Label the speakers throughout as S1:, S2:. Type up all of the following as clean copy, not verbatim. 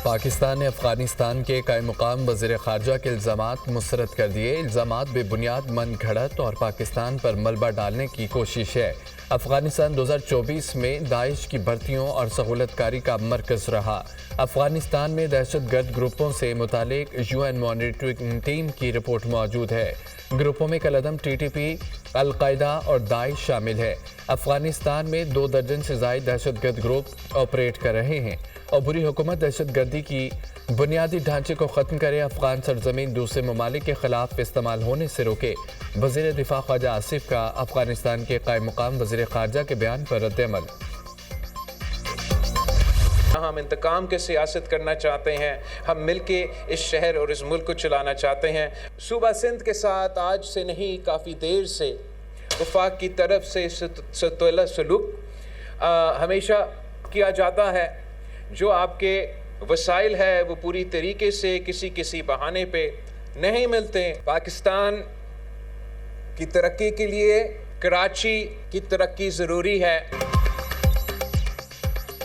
S1: پاکستان نے افغانستان کے قائم مقام وزیر خارجہ کے الزامات مسترد کر دیے۔ الزامات بے بنیاد، من گھڑت اور پاکستان پر ملبہ ڈالنے کی کوشش ہے۔ افغانستان 2024 میں داعش کی بھرتیوں اور سہولت کاری کا مرکز رہا۔ افغانستان میں دہشت گرد گروپوں سے متعلق UN مانیٹرنگ ٹیم کی رپورٹ موجود ہے۔ گروپوں میں کالعدم TTP، القاعدہ اور داعش شامل ہے۔ افغانستان میں 2 درجن سے زائد دہشت گرد گروپ آپریٹ کر رہے ہیں۔ عبوری حکومت دہشت گردی کی بنیادی ڈھانچے کو ختم کرے، افغان سرزمین دوسرے ممالک کے خلاف استعمال ہونے سے روکے۔ وزیر دفاع خواجہ آصف کا افغانستان کے قائم مقام وزیر خارجہ کے بیان پر رد عمل۔
S2: ہم انتقام کی سیاست کرنا چاہتے ہیں، ہم مل کے اس شہر اور اس ملک کو چلانا چاہتے ہیں۔ صوبہ سندھ کے ساتھ آج سے نہیں، کافی دیر سے وفاق کی طرف سے ستولہ سلوک ہمیشہ کیا جاتا ہے۔ جو آپ کے وسائل ہے وہ پوری طریقے سے کسی بہانے پہ نہیں ملتے۔ پاکستان کی ترقی کے لیے کراچی کی ترقی ضروری ہے۔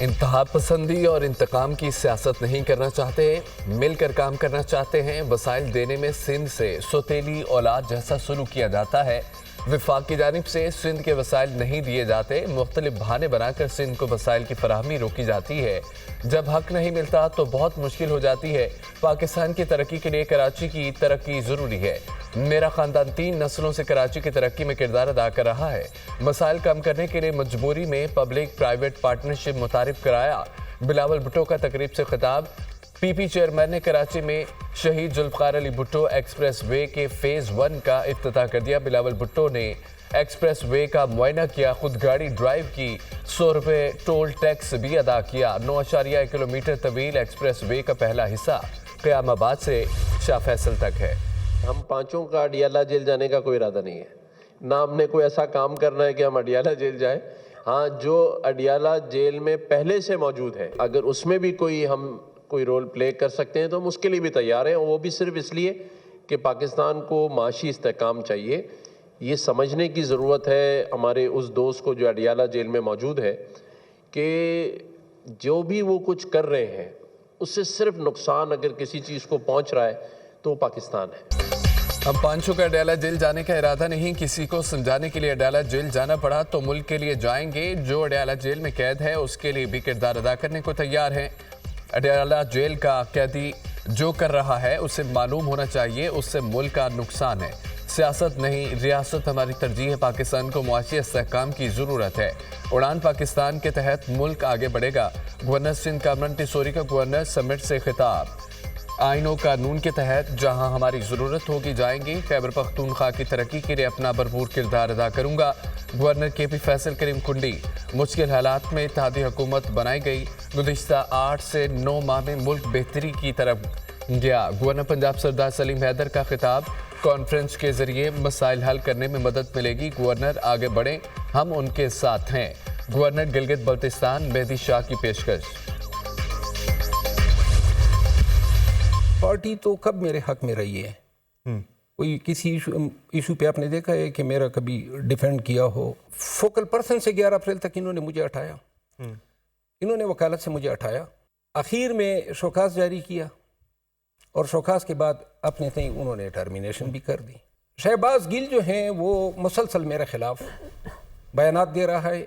S1: انتہا پسندی اور انتقام کی سیاست نہیں کرنا چاہتے، مل کر کام کرنا چاہتے ہیں۔ وسائل دینے میں سندھ سے سوتیلی اولاد جیسا سلوک کیا جاتا ہے۔ وفاق کی جانب سے سندھ کے وسائل نہیں دیے جاتے، مختلف بہانے بنا کر سندھ کو وسائل کی فراہمی روکی جاتی ہے۔ جب حق نہیں ملتا تو بہت مشکل ہو جاتی ہے۔ پاکستان کی ترقی کے لیے کراچی کی ترقی ضروری ہے۔ میرا خاندان 3 نسلوں سے کراچی کی ترقی میں کردار ادا کر رہا ہے۔ مسائل کم کرنے کے لیے مجبوری میں پبلک پرائیویٹ پارٹنرشپ متعارف کرایا۔ بلاول بھٹو کا تقریب سے خطاب۔ PP چیئرمین نے کراچی میں شہید ذوالفقار علی بھٹو ایکسپریس وے کے فیز 1 کا افتتاح کر دیا۔ بلاول بھٹو نے ایکسپریس وے کا معائنہ کیا، خود گاڑی ڈرائیو کی، 100 روپے ٹول ٹیکس بھی ادا کیا۔ 9.1 کلومیٹر طویل ایکسپریس وے کا پہلا حصہ قیام آباد سے شاہ فیصل تک ہے۔
S3: ہم پانچوں کا اڈیالہ جیل جانے کا کوئی ارادہ نہیں ہے، نہ ہم نے کوئی ایسا کام کرنا ہے کہ ہم اڈیالہ جیل جائیں۔ ہاں، جو اڈیالہ جیل میں پہلے سے موجود ہے، اگر اس میں بھی ہم کوئی رول پلے کر سکتے ہیں تو ہم اس کے لیے بھی تیار ہیں، اور وہ بھی صرف اس لیے کہ پاکستان کو معاشی استحکام چاہیے۔ یہ سمجھنے کی ضرورت ہے ہمارے اس دوست کو جو اڈیالہ جیل میں موجود ہے کہ جو بھی وہ کچھ کر رہے ہیں اس سے صرف نقصان اگر کسی چیز کو پہنچ رہا ہے تو وہ پاکستان ہے۔
S1: ہم پانچوں کا اڈیالہ جیل جانے کا ارادہ نہیں، کسی کو سمجھانے کے لیے اڈیالہ جیل جانا پڑا تو ملک کے لیے جائیں گے۔ جو اڈیالہ جیل میں قید ہے اس کے لیے بھی کردار ادا کرنے کو تیار ہیں۔ اڈیالہ جیل کا قیدی جو کر رہا ہے اسے معلوم ہونا چاہیے اس سے ملک کا نقصان ہے۔ سیاست نہیں، ریاست ہماری ترجیح ہے۔ پاکستان کو معاشی استحکام کی ضرورت ہے۔ اڑان پاکستان کے تحت ملک آگے بڑھے گا۔ گورنر سندھ کامران ٹیسوری کا گورنر سمٹ سے خطاب۔ آئین و قانون کے تحت جہاں ہماری ضرورت ہوگی جائیں گے۔ خیبر پختونخوا کی ترقی کے لیے اپنا بھرپور کردار ادا کروں گا۔ گورنر KP فیصل کریم کنڈی۔ مشکل حالات میں اتحادی حکومت بنائی گئی، گزشتہ 8 سے 9 ماہ میں ملک بہتری کی طرف گیا۔ گورنر پنجاب سردار سلیم حیدر کا خطاب۔ کانفرنس کے ذریعے مسائل حل کرنے میں مدد ملے گی، گورنر آگے بڑھیں، ہم ان کے ساتھ ہیں۔ گورنر گلگت بلتستان مہدی شاہ کی پیشکش۔
S4: پارٹی تو کب میرے حق میں رہی ہے؟ کوئی کسی ایشو پہ آپ نے دیکھا ہے کہ میرا کبھی ڈیفینڈ کیا ہو؟ فوکل پرسن سے 11 اپریل تک انہوں نے مجھے ہٹایا، انہوں نے وکالت سے مجھے ہٹایا، اخیر میں شوکاز جاری کیا اور شوکاز کے بعد اپنے تئیں انہوں نے ٹرمینیشن بھی کر دی۔ شہباز گل جو ہیں وہ مسلسل میرے خلاف بیانات دے رہا ہے۔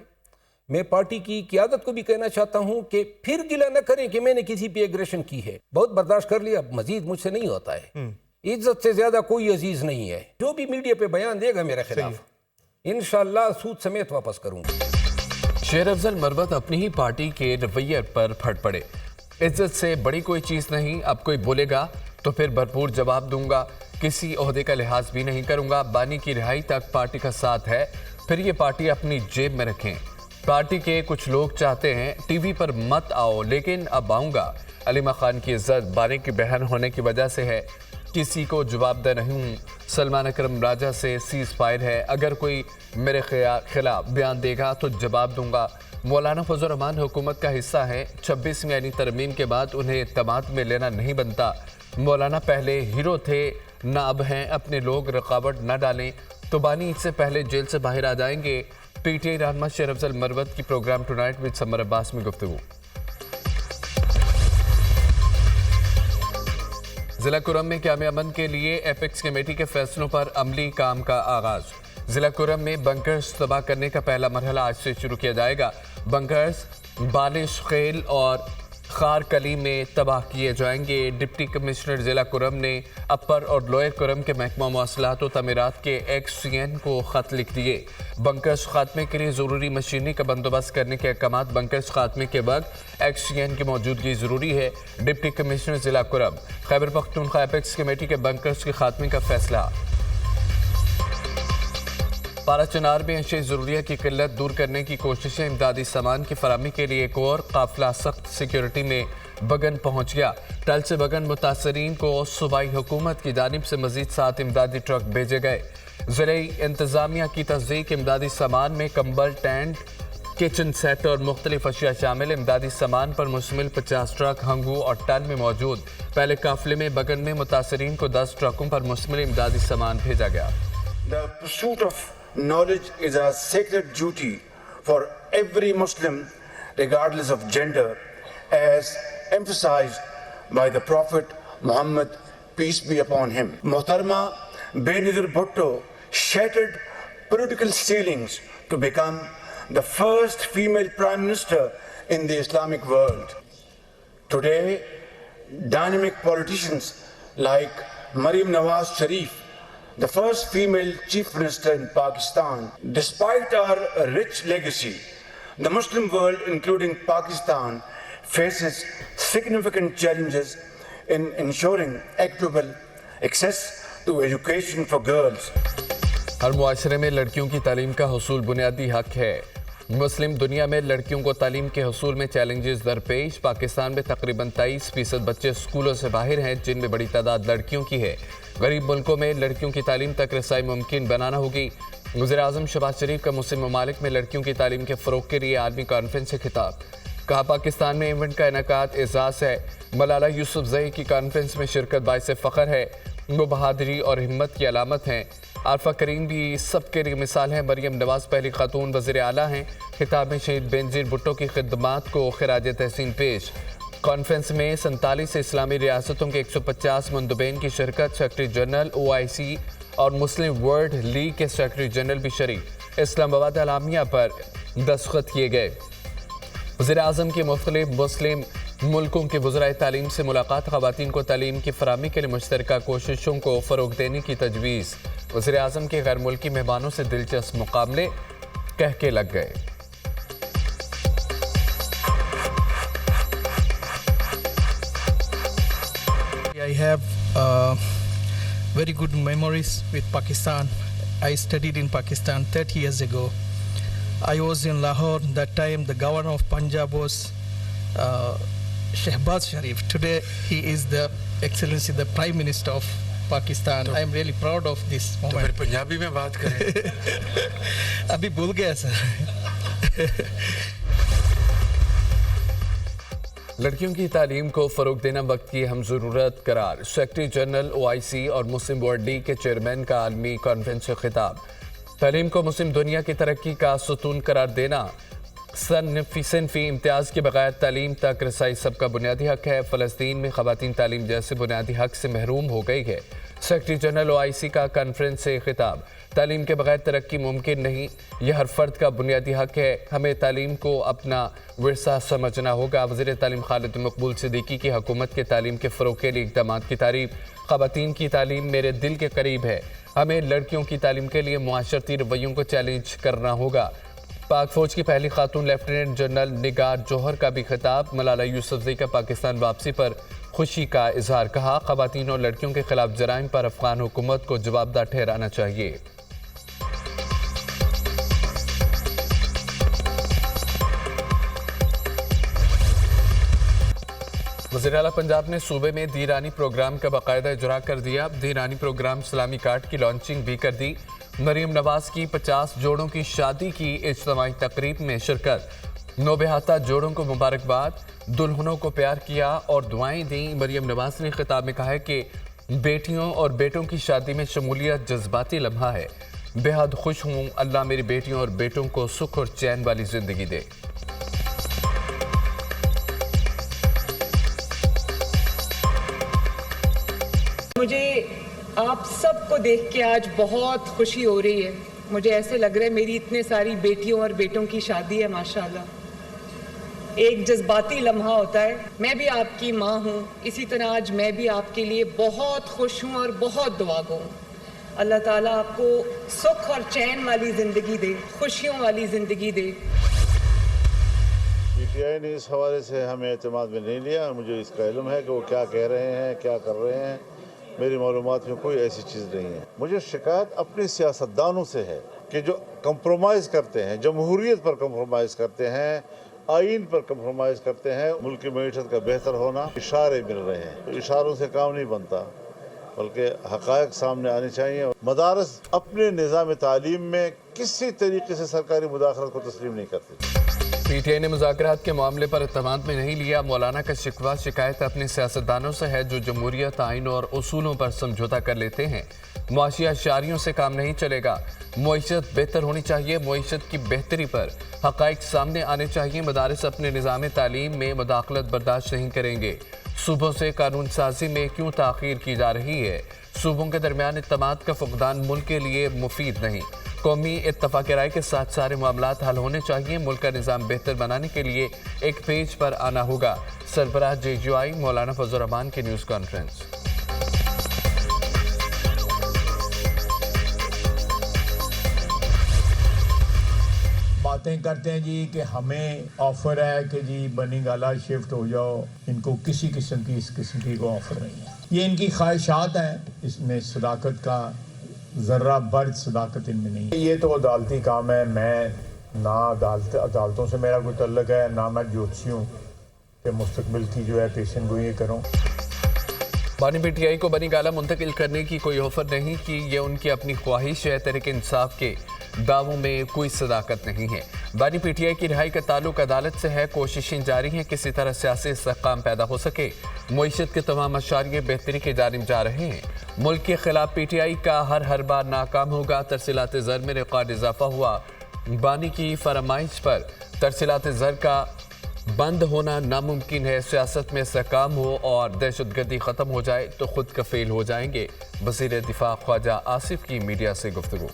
S4: میں پارٹی کی قیادت کو بھی کہنا چاہتا ہوں کہ پھر گلہ نہ کریں کہ میں نے کسی پہ ایگریشن کی ہے، بہت برداشت کر لیا، مزید مجھ سے نہیں ہوتا ہے۔ عزت سے زیادہ کوئی عزیز نہیں ہے۔ جو بھی میڈیا پہ بیان دے گا میرے خلاف انشاءاللہ سود سمیت واپس کروں گا۔
S1: شیر افضل مروت اپنی ہی پارٹی کے رویے پر پھٹ پڑے۔ عزت سے بڑی کوئی چیز نہیں، اب کوئی بولے گا تو پھر بھرپور جواب دوں گا، کسی عہدے کا لحاظ بھی نہیں کروں گا۔ بانی کی رہائی تک پارٹی کا ساتھ ہے، پھر یہ پارٹی اپنی جیب میں رکھیں۔ پارٹی کے کچھ لوگ چاہتے ہیں ٹی وی پر مت آؤ، لیکن اب آؤں گا۔ علیمہ خان کی عزت بانی کی بہن ہونے کی وجہ سے ہے، کسی کو جواب دہ نہیں ہوں۔ سلمان اکرم راجہ سے سیز فائر ہے، اگر کوئی میرے خلاف بیان دے گا تو جواب دوں گا۔ مولانا فضل الرحمان حکومت کا حصہ ہیں، 26ویں آئینی ترمیم کے بعد انہیں اعتماد میں لینا نہیں بنتا۔ مولانا پہلے ہیرو تھے، نہ اب ہیں، اپنے لوگ رکاوٹ نہ ڈالیں تو بانی اس سے پہلے جیل سے باہر آ جائیں گے۔ PTI رہنما شیر افضل مروت کی پروگرام ٹونائٹ وتھ سمر عباس میں گفتگو۔ ضلع کرم میں قیام امن کے لیے ایپیکس کمیٹی کے فیصلوں پر عملی کام کا آغاز۔ ضلع کرم میں بنکرز تباہ کرنے کا پہلا مرحلہ آج سے شروع کیا جائے گا۔ بنکرز بالش خیل اور خار کلی میں تباہ کیے جائیں گے۔ ڈپٹی کمشنر ضلع کرم نے اپر اور لوئر کرم کے محکمہ مواصلات و تعمیرات کے ایکس سی این کو خط لکھ دیے۔ بنکرز خاتمے کے لیے ضروری مشینری کا بندوبست کرنے کے احکامات۔ بنکرز خاتمے کے وقت ایکس سی این کی موجودگی ضروری ہے۔ ڈپٹی کمشنر ضلع کرم۔ خیبر پختونخوا ایپیکس کمیٹی کے بنکرز کے خاتمے کا فیصلہ۔ پارا چنار میں اشیاء ضروریہ کی قلت دور کرنے کی کوششیں۔ امدادی سامان کی فراہمی کے لیے ایک اور قافلہ سخت سیکیورٹی میں بگن پہنچ گیا۔ ٹل سے بگن متاثرین کو صوبائی حکومت کی جانب سے مزید 7 امدادی ٹرک بھیجے گئے۔ ضلعی انتظامیہ کی تصدیق۔ امدادی سامان میں کمبل، ٹینٹ، کچن سیٹ اور مختلف اشیاء شامل۔ امدادی سامان پر مشتمل 50 ٹرک ہنگو اور ٹل میں موجود۔ پہلے قافلے میں بگن میں متاثرین کو 10 ٹرکوں پر مشتمل امدادی سامان بھیجا گیا۔
S5: The pursuit of knowledge is a sacred duty for every Muslim, regardless of gender, as emphasized by the Prophet Muhammad, peace be upon him. Muhtarama Benazir Bhutto shattered political ceilings to become the first female prime minister in the Islamic world. Today, dynamic politicians like Maryam Nawaz Sharif, the first female chief minister in Pakistan. Despite our rich legacy, the Muslim world, including Pakistan, faces significant challenges in ensuring equitable access to education for girls.
S1: ہر معاشرے میں لڑکیوں کی تعلیم کا حصول بنیادی حق ہے۔ مسلم دنیا میں لڑکیوں کو تعلیم کے حصول میں چیلنجز درپیش۔ پاکستان میں تقریباً 23% بچے اسکولوں سے باہر ہیں، جن میں بڑی تعداد لڑکیوں کی ہے۔ غریب ملکوں میں لڑکیوں کی تعلیم تک رسائی ممکن بنانا ہوگی۔ وزیراعظم شہباز شریف کا مسلم ممالک میں لڑکیوں کی تعلیم کے فروغ کے لیے عالمی کانفرنس سے خطاب۔ کہا پاکستان میں ایونٹ کا انعقاد اعزاز ہے۔ ملالہ یوسفزئی کی کانفرنس میں شرکت باعث فخر ہے۔ وہ بہادری اور ہمت کی علامت ہیں۔ عارفہ کریم بھی سب کے لیے مثال ہیں۔ مریم نواز پہلی خاتون وزیر اعلیٰ ہیں۔ خطاب میں شہید بینظیر بھٹو کی خدمات کو خراج تحسین پیش۔ کانفرنس میں 47 اسلامی ریاستوں کے 150 مندوبین کی شرکت۔ سیکرٹری جنرل OIC اور مسلم ورلڈ لیگ کے سیکرٹری جنرل بھی شریک۔ اسلام آباد اعلامیہ پر دستخط کیے گئے۔ وزیراعظم کی مختلف مسلم ملکوں کے وزرائے تعلیم سے ملاقات۔ خواتین کو تعلیم کی فراہمی کے لیے مشترکہ کوششوں کو فروغ دینے کی تجویز۔ وزیراعظم کے غیر ملکی مہمانوں سے دلچسپ مقابلے کہہ کے لگ گئے۔
S6: I have very good memories with Pakistan. I studied in Pakistan 30 years ago. I was in Lahore. That time the governor of Punjab was Shehbaz Sharif. Today he is the Excellency, the Prime Minister of Pakistan. I am really proud of this moment.
S7: تو پھر پنجابی میں بات کریں۔
S6: ابھی بھول گیا سر۔
S1: لڑکیوں کی تعلیم کو فروغ دینا وقت کی اہم ضرورت قرار۔ سیکرٹری جنرل OIC اور مسلم ورلڈ لیگ کے چیئرمین کا عالمی کانفرنس سے خطاب۔ تعلیم کو مسلم دنیا کی ترقی کا ستون قرار دینا۔ صنفی امتیاز کے بغیر تعلیم تک رسائی سب کا بنیادی حق ہے۔ فلسطین میں خواتین تعلیم جیسے بنیادی حق سے محروم ہو گئی ہے۔ سیکرٹری جنرل OIC کا کانفرنس سے خطاب۔ تعلیم کے بغیر ترقی ممکن نہیں، یہ ہر فرد کا بنیادی حق ہے۔ ہمیں تعلیم کو اپنا ورثہ سمجھنا ہوگا۔ وزیر تعلیم خالد مقبول صدیقی کی حکومت کے تعلیم کے فروغ کے لیے اقدامات کی تعریف۔ خواتین کی تعلیم میرے دل کے قریب ہے۔ ہمیں لڑکیوں کی تعلیم کے لیے معاشرتی رویوں کو چیلنج کرنا ہوگا۔ پاک فوج کی پہلی خاتون لیفٹیننٹ جنرل نگار جوہر کا بھی خطاب۔ ملالہ یوسفزئی کا پاکستان واپسی پر خوشی کا اظہار۔ کہا خواتین اور لڑکیوں کے خلاف جرائم پر افغان حکومت کو جوابدہ ٹھہرانا چاہیے۔ وزیر اعلیٰ پنجاب نے صوبے میں دیرانی پروگرام کا باقاعدہ اجرا کر دیا۔ دیرانی پروگرام اسلامی کارڈ کی لانچنگ بھی کر دی۔ مریم نواز کی 50 جوڑوں کی شادی کی اجتماعی تقریب میں شرکت۔ نوبہتہ جوڑوں کو مبارکباد، دلہنوں کو پیار کیا اور دعائیں دیں۔ مریم نواز نے خطاب میں کہا ہے کہ بیٹیوں اور بیٹوں کی شادی میں شمولیت جذباتی لمحہ ہے۔ بے حد خوش ہوں، اللہ میری بیٹیوں اور بیٹوں کو سکھ اور چین والی زندگی دے۔
S8: سب کو دیکھ کے آج بہت خوشی ہو رہی ہے. مجھے ایسے لگ رہا ہے میری اتنے ساری بیٹیوں اور بیٹوں کی شادی ہے ماشاءاللہ. ایک جذباتی لمحہ ہوتا ہے. میں بھی آپ کی ماں ہوں, اسی طرح آج میں بھی آپ کے لیے بہت خوش ہوں اور بہت دعا گو ہوں. اللہ تعالیٰ آپ کو سکھ اور چین والی زندگی دے, خوشیوں والی زندگی دے.
S9: پی ٹی آئی نے اس حوالے سے ہمیں اعتماد میں نہیں لیا. مجھے اس کا علم ہے کہ وہ کیا کہہ رہے ہیں, کیا کر رہے ہیں. میری معلومات میں کوئی ایسی چیز نہیں ہے. مجھے شکایت اپنے سیاستدانوں سے ہے کہ جو کمپرومائز کرتے ہیں, جمہوریت پر کمپرومائز کرتے ہیں, آئین پر کمپرومائز کرتے ہیں. ملک کی معیشت کا بہتر ہونا, اشارے مل رہے ہیں. تو اشاروں سے کام نہیں بنتا, بلکہ حقائق سامنے آنے چاہیے. مدارس اپنے نظام تعلیم میں کسی طریقے سے سرکاری مداخلت کو تسلیم نہیں کرتے.
S1: پی ٹی آئی نے مذاکرات کے معاملے پر اعتماد میں نہیں لیا. مولانا کا شکوہ شکایت اپنے سیاستدانوں سے ہے جو جمہوریت, آئین اور اصولوں پر سمجھوتا کر لیتے ہیں. معاشی اشاریوں سے کام نہیں چلے گا. معیشت بہتر ہونی چاہیے. معیشت کی بہتری پر حقائق سامنے آنے چاہیے. مدارس اپنے نظام تعلیم میں مداخلت برداشت نہیں کریں گے. صوبوں سے قانون سازی میں کیوں تاخیر کی جا رہی ہے؟ صوبوں کے درمیان اعتماد کا فقدان ملک کے لیے مفید نہیں. قومی اتفاق رائے کے ساتھ سارے معاملات حل ہونے چاہیے. ملک کا نظام بہتر بنانے کے لیے ایک پیج پر آنا ہوگا. سربراہ JGI مولانا فضل الرحمان کی نیوز کانفرنس.
S10: باتیں کرتے ہیں جی کہ ہمیں آفر ہے کہ جی بنی گالا شفٹ ہو جاؤ. ان کو کسی قسم کی اس قسم کی کوئی آفر نہیں ہے. یہ ان کی خواہشات ہیں. اس میں صداقت کا ذرہ بر صداقت ان میں نہیں ہے. یہ تو عدالتی کام ہے. میں نہ عدالتوں سے میرا کوئی تعلق ہے, نہ میں جوتشی ہوں کہ مستقبل کی جو ہے پیشن گوئی کروں.
S1: بانی پی ٹی آئی کو بنی گالا منتقل کرنے کی کوئی آفر نہیں کی. یہ ان کی اپنی خواہش ہے. تحریک انصاف کے دعووں میں کوئی صداقت نہیں ہے. بانی پی ٹی آئی کی رہائی کا تعلق عدالت سے ہے. کوششیں جاری ہیں کسی طرح سیاسی استحکام پیدا ہو سکے. معیشت کے تمام اشاریے بہتری کی جانب جا رہے ہیں. ملک کے خلاف پی ٹی آئی کا ہر بار ناکام ہوگا. ترسیلات زر میں ریکارڈ اضافہ ہوا. بانی کی فرمائش پر ترسیلات زر کا بند ہونا ناممکن ہے. سیاست میں استحکام ہو اور دہشت گردی ختم ہو جائے تو خود کفیل ہو جائیں گے. وزیر دفاع خواجہ آصف کی میڈیا سے گفتگو.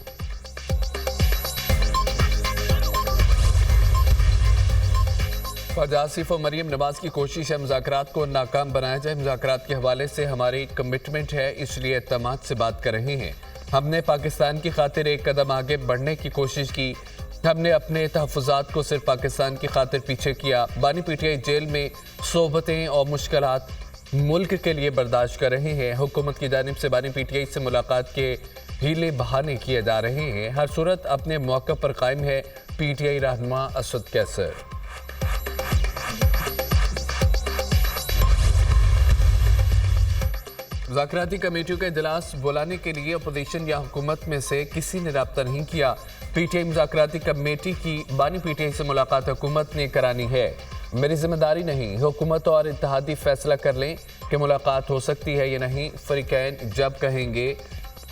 S1: خواجہ آصف و مریم نواز کی کوشش ہے مذاکرات کو ناکام بنایا جائے. مذاکرات کے حوالے سے ہماری کمٹمنٹ ہے, اس لیے اعتماد سے بات کر رہے ہیں. ہم نے پاکستان کی خاطر ایک قدم آگے بڑھنے کی کوشش کی. ہم نے اپنے تحفظات کو صرف پاکستان کی خاطر پیچھے کیا. بانی پی ٹی آئی جیل میں صحبتیں اور مشکلات ملک کے لیے برداشت کر رہے ہیں. حکومت کی جانب سے بانی پی ٹی آئی سے ملاقات کے ہیلے بہانے کیے جا رہے ہیں. ہر صورت اپنے موقع پر قائم ہے. پی ٹی آئی رہنما اسد کیسر. مذاکراتی کمیٹیوں کا اجلاس بلانے کے لیے اپوزیشن یا حکومت میں سے کسی نے رابطہ نہیں کیا. پی ٹی آئی مذاکراتی کمیٹی کی بانی پی ٹی آئی سے ملاقات حکومت نے کرانی ہے. میری ذمہ داری نہیں. حکومت اور اتحادی فیصلہ کر لیں کہ ملاقات ہو سکتی ہے یا نہیں. فریقین جب کہیں گے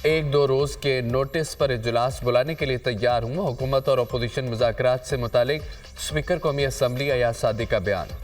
S1: 1-2 روز کے نوٹس پر اجلاس بلانے کے لیے تیار ہوں. حکومت اور اپوزیشن مذاکرات سے متعلق اسپیکر قومی اسمبلی ایاز صادق کا بیان.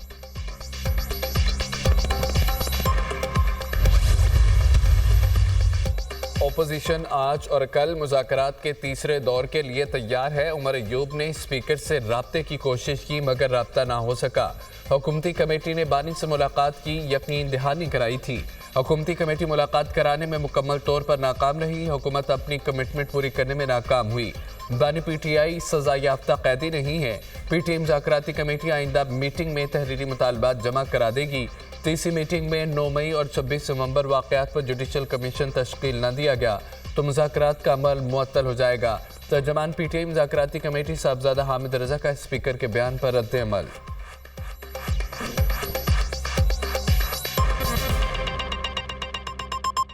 S1: اپوزیشن آج اور کل مذاکرات کے تیسرے دور کے لیے تیار ہے. عمر ایوب نے اسپیکر سے رابطے کی کوشش کی مگر رابطہ نہ ہو سکا. حکومتی کمیٹی نے بانی سے ملاقات کی یقین دہانی کرائی تھی. حکومتی کمیٹی ملاقات کرانے میں مکمل طور پر ناکام رہی. حکومت اپنی کمٹمنٹ پوری کرنے میں ناکام ہوئی. بانی پی ٹی آئی سزا یافتہ قیدی نہیں ہے. پی ٹی آئی مذاکراتی کمیٹی آئندہ میٹنگ میں تحریری مطالبات جمع کرا دے گی. تیسری میٹنگ میں 9 مئی اور 26 نومبر واقعات پر جوڈیشل کمیشن تشکیل نہ دیا گیا تو مذاکرات کا عمل معطل ہو جائے گا. ترجمان پی ٹی آئی مذاکراتی کمیٹی صاحبزادہ حامد رضا کا اسپیکر کے بیان پر رد عمل.